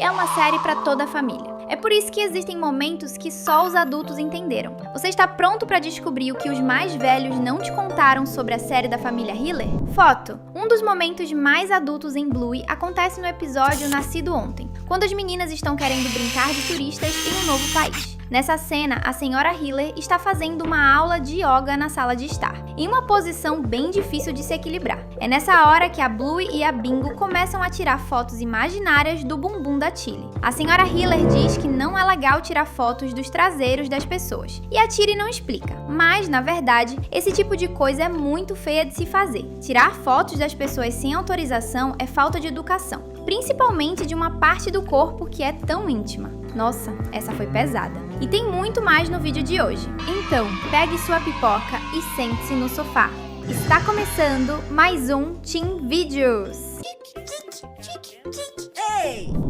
É uma série para toda a família. É por isso que existem momentos que só os adultos entenderam. Você está pronto para descobrir o que os mais velhos não te contaram sobre a série da família Hiller? Foto. Um dos momentos mais adultos em Bluey acontece no episódio Nascido Ontem, quando as meninas estão querendo brincar de turistas em um novo país. Nessa cena, a senhora Hiller está fazendo uma aula de yoga na sala de estar, em uma posição bem difícil de se equilibrar. É nessa hora que a Bluey e a Bingo começam a tirar fotos imaginárias do bumbum da Tilly. A senhora Hiller diz que não é legal tirar fotos dos traseiros das pessoas, e a Tilly não explica, mas, na verdade, esse tipo de coisa é muito feia de se fazer. Tirar fotos das pessoas sem autorização é falta de educação, principalmente de uma parte do corpo que é tão íntima. Nossa, essa foi pesada. E tem muito mais no vídeo de hoje. Então, pegue sua pipoca e sente-se no sofá. Está começando mais um Teen Videos.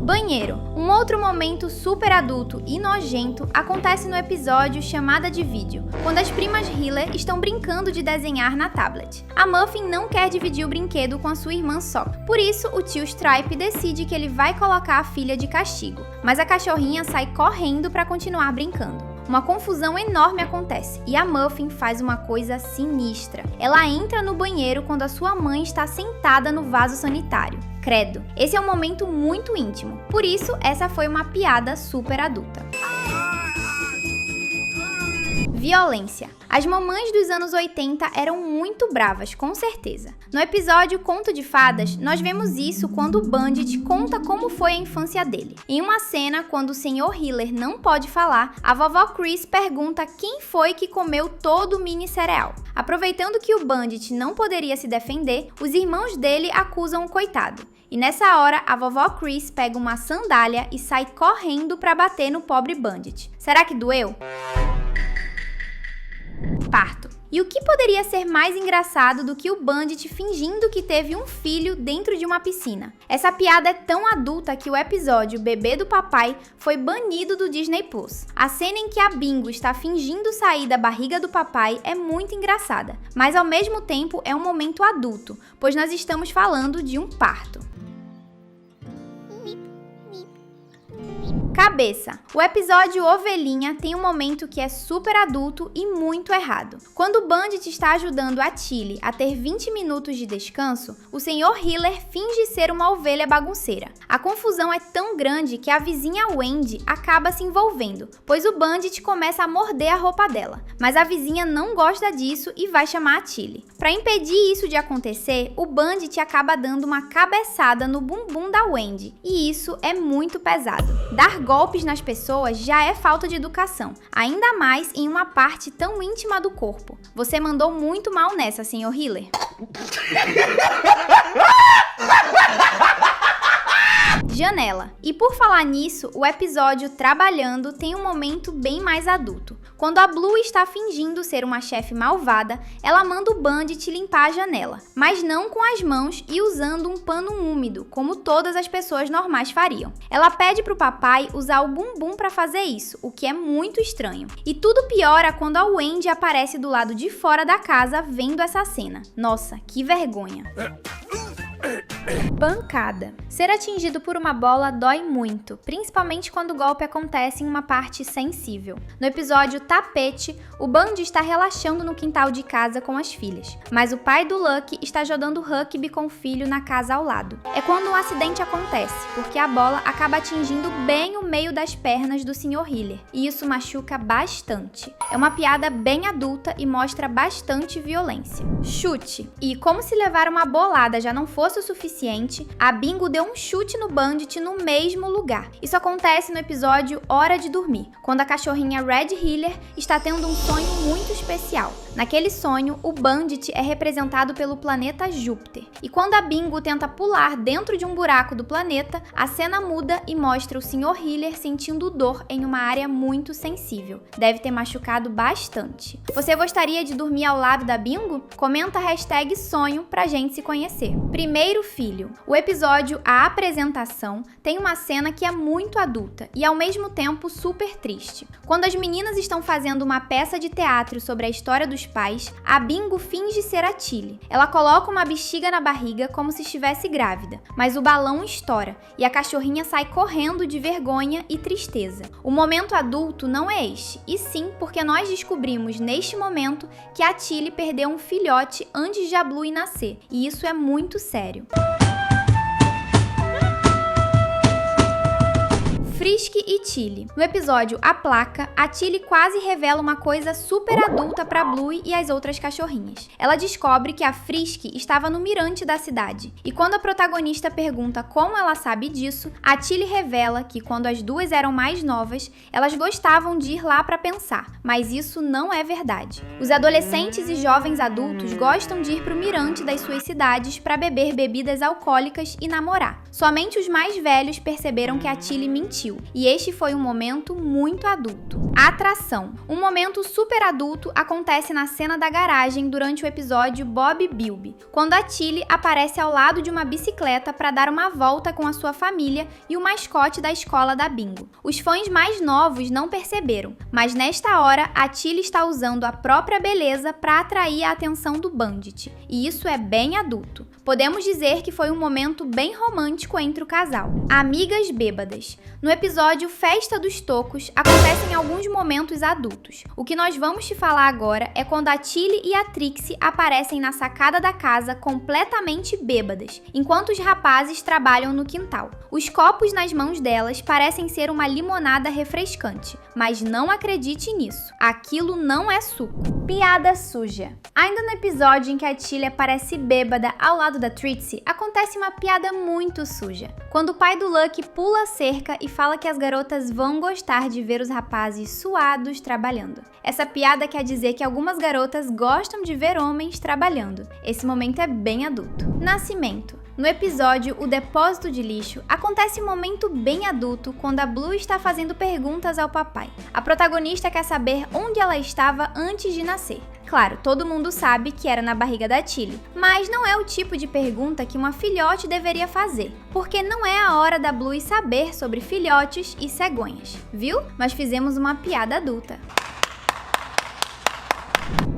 Banheiro. Um outro momento super adulto e nojento acontece no episódio Chamada de Vídeo, quando as primas Hiller estão brincando de desenhar na tablet. A Muffin não quer dividir o brinquedo com a sua irmã só. Por isso, o tio Stripe decide que ele vai colocar a filha de castigo, mas a cachorrinha sai correndo para continuar brincando. Uma confusão enorme acontece e a Muffin faz uma coisa sinistra. Ela entra no banheiro quando a sua mãe está sentada no vaso sanitário. Credo, esse é um momento muito íntimo, por isso essa foi uma piada super adulta. Violência. As mamães dos anos 80 eram muito bravas, com certeza. No episódio Conto de Fadas, nós vemos isso quando o Bandit conta como foi a infância dele. Em uma cena, quando o Sr. Hiller não pode falar, a vovó Chris pergunta quem foi que comeu todo o mini cereal. Aproveitando que o Bandit não poderia se defender, os irmãos dele acusam o coitado. E nessa hora, a vovó Chris pega uma sandália e sai correndo para bater no pobre Bandit. Será que doeu? Parto. E o que poderia ser mais engraçado do que o Bandit fingindo que teve um filho dentro de uma piscina? Essa piada é tão adulta que o episódio Bebê do Papai foi banido do Disney Plus. A cena em que a Bingo está fingindo sair da barriga do papai é muito engraçada, mas ao mesmo tempo é um momento adulto, pois nós estamos falando de um parto. Cabeça. O episódio Ovelhinha tem um momento que é super adulto e muito errado. Quando o Bandit está ajudando a Tilly a ter 20 minutos de descanso, o Sr. Hiller finge ser uma ovelha bagunceira. A confusão é tão grande que a vizinha Wendy acaba se envolvendo, pois o Bandit começa a morder a roupa dela. Mas a vizinha não gosta disso e vai chamar a Tilly. Para impedir isso de acontecer, o Bandit acaba dando uma cabeçada no bumbum da Wendy, e isso é muito pesado. Dar golpes nas pessoas já é falta de educação, ainda mais em uma parte tão íntima do corpo. Você mandou muito mal nessa, Sr. Hiller. Janela. E por falar nisso, o episódio Trabalhando tem um momento bem mais adulto. Quando a Blue está fingindo ser uma chefe malvada, ela manda o Bandit limpar a janela, mas não com as mãos e usando um pano úmido, como todas as pessoas normais fariam. Ela pede pro papai usar o bumbum para fazer isso, o que é muito estranho. E tudo piora quando a Wendy aparece do lado de fora da casa vendo essa cena. Nossa, que vergonha. Pancada. Ser atingido por uma bola dói muito, principalmente quando o golpe acontece em uma parte sensível. No episódio Tapete, o Bundy está relaxando no quintal de casa com as filhas, mas o pai do Lucky está jogando rugby com o filho na casa ao lado. É quando um acidente acontece, porque a bola acaba atingindo bem o meio das pernas do Sr. Hiller, e isso machuca bastante. É uma piada bem adulta e mostra bastante violência. Chute. E como se levar uma bolada já não fosse o suficiente, a Bingo deu um chute no Bandit no mesmo lugar. Isso acontece no episódio Hora de Dormir, quando a cachorrinha Red Hiller está tendo um sonho muito especial. Naquele sonho, o Bandit é representado pelo planeta Júpiter. E quando a Bingo tenta pular dentro de um buraco do planeta, a cena muda e mostra o Sr. Hiller sentindo dor em uma área muito sensível. Deve ter machucado bastante. Você gostaria de dormir ao lado da Bingo? Comenta a hashtag sonho pra gente se conhecer. Primeiro filho. O episódio A Apresentação tem uma cena que é muito adulta e ao mesmo tempo super triste. Quando as meninas estão fazendo uma peça de teatro sobre a história dos pais, a Bingo finge ser a Tilly. Ela coloca uma bexiga na barriga como se estivesse grávida, mas o balão estoura e a cachorrinha sai correndo de vergonha e tristeza. O momento adulto não é este, e sim porque nós descobrimos neste momento que a Tilly perdeu um filhote antes de a Bluey nascer, e isso é muito sério. Frisky e Tilly. No episódio A Placa, a Tilly quase revela uma coisa super adulta pra Bluey e as outras cachorrinhas. Ela descobre que a Frisky estava no mirante da cidade, e quando a protagonista pergunta como ela sabe disso, a Tilly revela que quando as duas eram mais novas, elas gostavam de ir lá pra pensar, mas isso não é verdade. Os adolescentes e jovens adultos gostam de ir pro mirante das suas cidades pra beber bebidas alcoólicas e namorar. Somente os mais velhos perceberam que a Tilly mentiu. E este foi um momento muito adulto. A atração. Um momento super adulto acontece na cena da garagem durante o episódio Bob Bilby, quando a Tilly aparece ao lado de uma bicicleta para dar uma volta com a sua família e o mascote da escola da Bingo. Os fãs mais novos não perceberam, mas nesta hora a Tilly está usando a própria beleza para atrair a atenção do Bandit, e isso é bem adulto. Podemos dizer que foi um momento bem romântico entre o casal. Amigas bêbadas. No episódio Festa dos Tocos, acontecem alguns momentos adultos. O que nós vamos te falar agora é quando a Tilly e a Trixie aparecem na sacada da casa completamente bêbadas, enquanto os rapazes trabalham no quintal. Os copos nas mãos delas parecem ser uma limonada refrescante, mas não acredite nisso. Aquilo não é suco. Piada suja. Ainda no episódio em que a Tilly aparece bêbada ao lado da Trixie, acontece uma piada muito suja. Quando o pai do Lucky pula a cerca e fala que as garotas vão gostar de ver os rapazes suados trabalhando. Essa piada quer dizer que algumas garotas gostam de ver homens trabalhando. Esse momento é bem adulto. Nascimento. No episódio O Depósito de Lixo, acontece um momento bem adulto quando a Blue está fazendo perguntas ao papai. A protagonista quer saber onde ela estava antes de nascer. Claro, todo mundo sabe que era na barriga da Tilly, mas não é o tipo de pergunta que uma filhote deveria fazer, porque não é a hora da Blue saber sobre filhotes e cegonhas, viu? Mas fizemos uma piada adulta.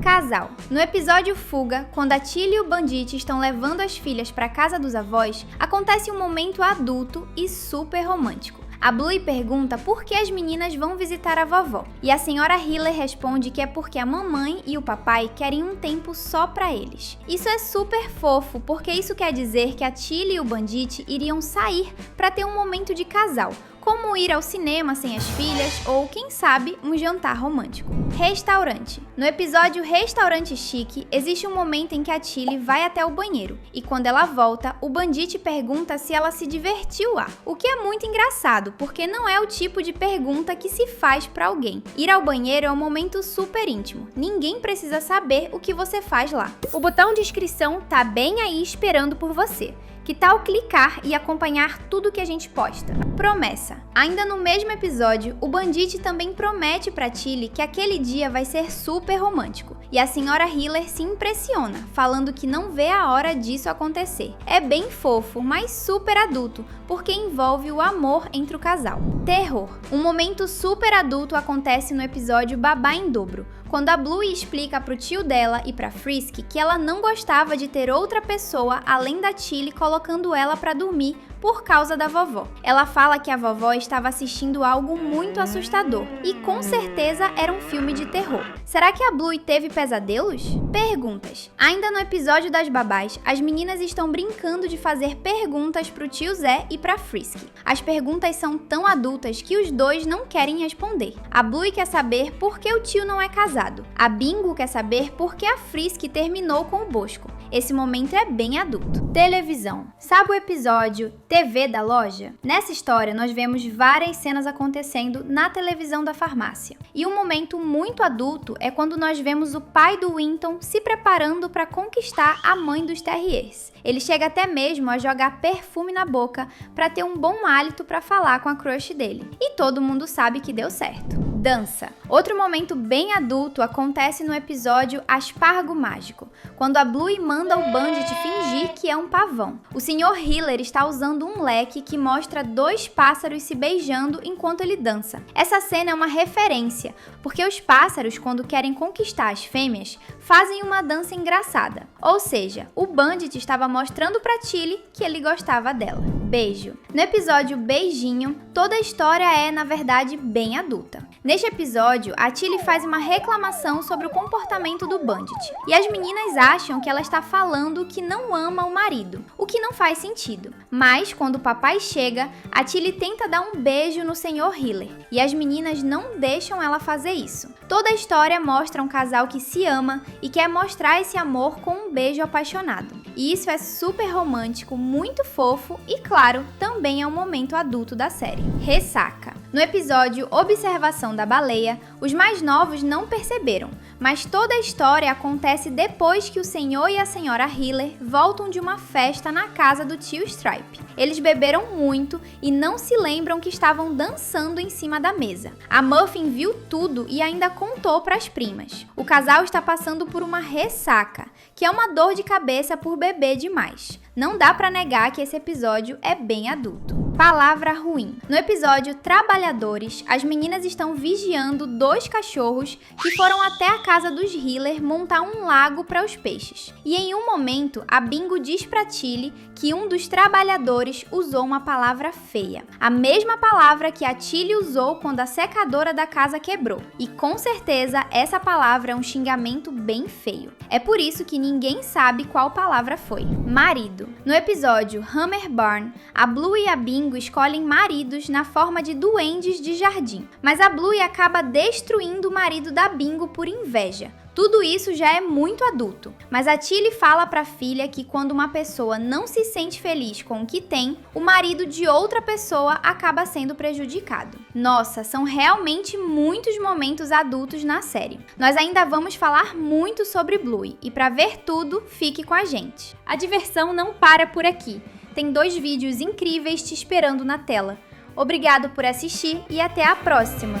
Casal. No episódio Fuga, quando a Tilly e o Bandit estão levando as filhas para casa dos avós, acontece um momento adulto e super romântico. A Bluey pergunta por que as meninas vão visitar a vovó, e a senhora Hiller responde que é porque a mamãe e o papai querem um tempo só pra eles. Isso é super fofo, porque isso quer dizer que a Tilly e o Bandit iriam sair pra ter um momento de casal, como ir ao cinema sem as filhas ou, quem sabe, um jantar romântico. Restaurante. No episódio Restaurante Chique, existe um momento em que a Tilly vai até o banheiro, e quando ela volta, o Bandit pergunta se ela se divertiu lá. O que é muito engraçado, porque não é o tipo de pergunta que se faz pra alguém. Ir ao banheiro é um momento super íntimo. Ninguém precisa saber o que você faz lá. O botão de inscrição tá bem aí esperando por você. Que tal clicar e acompanhar tudo que a gente posta? Promessa. Ainda no mesmo episódio, o Bandit também promete pra Tilly que aquele dia vai ser super romântico. E a senhora Hiller se impressiona, falando que não vê a hora disso acontecer. É bem fofo, mas super adulto, porque envolve o amor entre o casal. Terror. Um momento super adulto acontece no episódio Babá em Dobro, quando a Bluey explica pro tio dela e pra Frisky que ela não gostava de ter outra pessoa além da Tilly colocando ela pra dormir por causa da vovó. Ela fala que a vovó estava assistindo algo muito assustador e com certeza era um filme de terror. Será que a Bluey teve pesadelos? Perguntas. Ainda no episódio das babás, as meninas estão brincando de fazer perguntas pro tio Zé e pra Frisky. As perguntas são tão adultas que os dois não querem responder. A Bluey quer saber por que o tio não é casado. A Bingo quer saber por que a Frisky terminou com o Bosco. Esse momento é bem adulto. Televisão. Sabe o episódio TV da loja? Nessa história, nós vemos várias cenas acontecendo na televisão da farmácia. E um momento muito adulto é quando nós vemos o pai do Winton se preparando para conquistar a mãe dos Terriers. Ele chega até mesmo a jogar perfume na boca para ter um bom hálito para falar com a crush dele. E todo mundo sabe que deu certo. Dança. Outro momento bem adulto acontece no episódio Aspargo Mágico, quando a Bluey manda o Bandit fingir que é um pavão. O Sr. Hiller está usando um leque que mostra 2 pássaros se beijando enquanto ele dança. Essa cena é uma referência, porque os pássaros, quando querem conquistar as fêmeas, fazem uma dança engraçada. Ou seja, o Bandit estava mostrando para Tilly que ele gostava dela. Beijo. No episódio Beijinho, toda a história é, na verdade, bem adulta. Neste episódio, a Tilly faz uma reclamação sobre o comportamento do Bandit, e as meninas acham que ela está falando que não ama o marido, o que não faz sentido. Mas, quando o papai chega, a Tilly tenta dar um beijo no Sr. Hiller, e as meninas não deixam ela fazer isso. Toda a história mostra um casal que se ama e quer mostrar esse amor com um beijo apaixonado. E isso é super romântico, muito fofo e, claro, também é um momento adulto da série. Ressaca. No episódio Observação da Baleia, os mais novos não perceberam, mas toda a história acontece depois que o senhor e a senhora Hiller voltam de uma festa na casa do tio Stripe. Eles beberam muito e não se lembram que estavam dançando em cima da mesa. A Muffin viu tudo e ainda contou para as primas. O casal está passando por uma ressaca, que é uma dor de cabeça por beber demais. Não dá para negar que esse episódio é bem adulto. Palavra ruim. No episódio Trabalhadores, as meninas estão vigiando 2 cachorros que foram até a casa dos Hiller montar um lago para os peixes. E em um momento, a Bingo diz para Tilly que um dos trabalhadores usou uma palavra feia. A mesma palavra que a Tilly usou quando a secadora da casa quebrou. E com certeza, essa palavra é um xingamento bem feio. É por isso que ninguém sabe qual palavra foi. Marido. No episódio Hammer Barn, a Blue e a Bingo escolhem maridos na forma de duendes de jardim, mas a Bluey acaba destruindo o marido da Bingo por inveja. Tudo isso já é muito adulto, mas a Tilly fala pra filha que quando uma pessoa não se sente feliz com o que tem, o marido de outra pessoa acaba sendo prejudicado. Nossa, são realmente muitos momentos adultos na série. Nós ainda vamos falar muito sobre Bluey, e pra ver tudo, fique com a gente. A diversão não para por aqui. Tem 2 vídeos incríveis te esperando na tela. Obrigado por assistir e até a próxima!